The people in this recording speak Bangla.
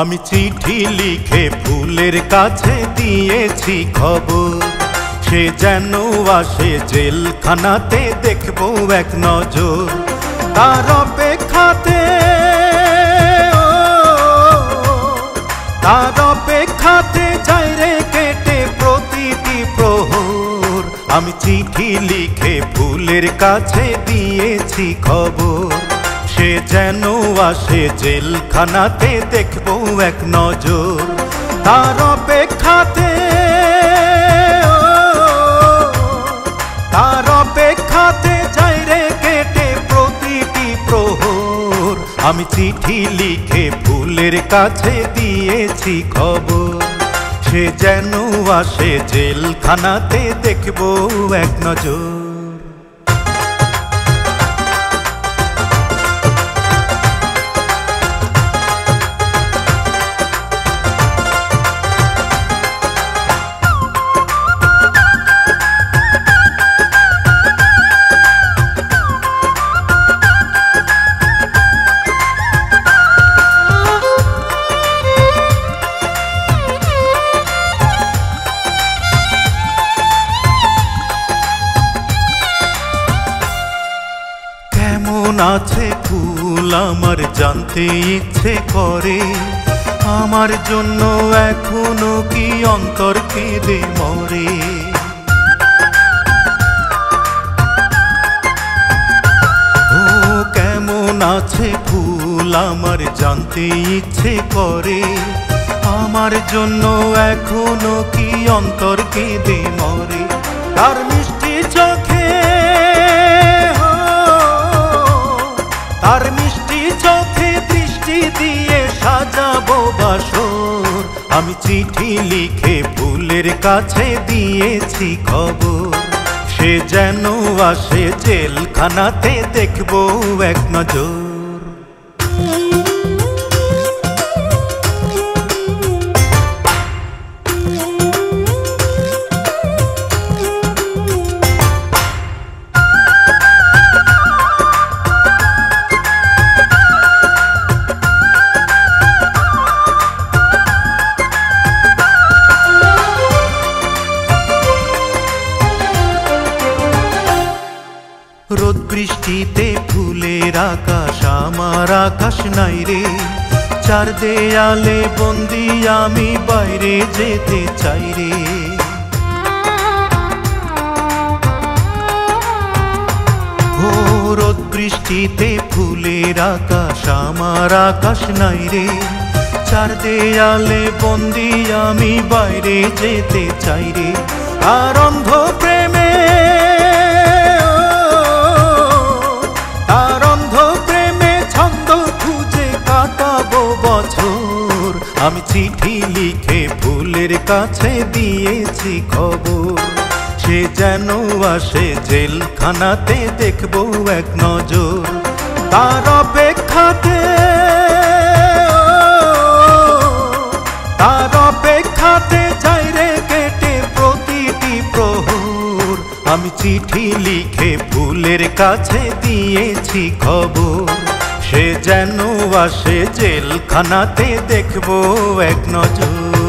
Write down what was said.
আমি চিঠি লিখে ফুলের কাছে দিয়েছি খবর, সে যেন আসে জেলখানাতে দেখবো এক নজর। তার অপেক্ষাতে যাই রে কেটে প্রতিটি প্রহর। আমি চিঠি লিখে ফুলের কাছে দিয়েছি খবর, সে যেন আসে জেলখানাতে দেখবো এক নজর। তার অপেক্ষাতে যাই রে কেটে প্রতিটি প্রহর। আমি চিঠি লিখে ফুলের কাছে দিয়েছি খবর, সে যেন আসে জেলখানাতে দেখবো এক নজর। কেমন আছে ফুল আমার জানতে ইচ্ছে করে, আমার জন্য এখনো কি অন্তর কেঁদে মরে। ও কেমন আছে ফুল আমার জানতে ইচ্ছে করে, আমার জন্য এখনো কি অন্তর কেঁদে মরে। তার মিষ্টি চোখে দৃষ্টি দিয়ে সাজাবো বাসর। আমি চিঠি লিখে ফুলের কাছে দিয়েছি খবর, সে যেন আসে জেলখানাতে দেখবো এক নজর। রোদ বৃষ্টিতে ফুলের আকাশ আমার আকাশ নাই রে, চার দেয়ালে বন্দি আমি বাইরে যেতে চাই রে। ও রোদ বৃষ্টিতে ফুলের আকাশ আমার আকাশ নাই রে, চার দেয়ালে বন্দি আমি বাইরে যেতে চাই রে। আর অন্ধ প্রেমে ছন্দ খুঁজে কাটাবো বছর। আমি চিঠি লিখে ফুলের কাছে দিয়েছি খবর, সে যেন আসে জেলখানাতে দেখবো এক নজর। তার অপেক্ষাতে যাই রে কেটে প্রতিটি প্রহর। আমি চিঠি লিখে ফুলের কাছে দিয়েছি খবর, সে যেন আসে জেলখানাতে দেখবো এক নজর।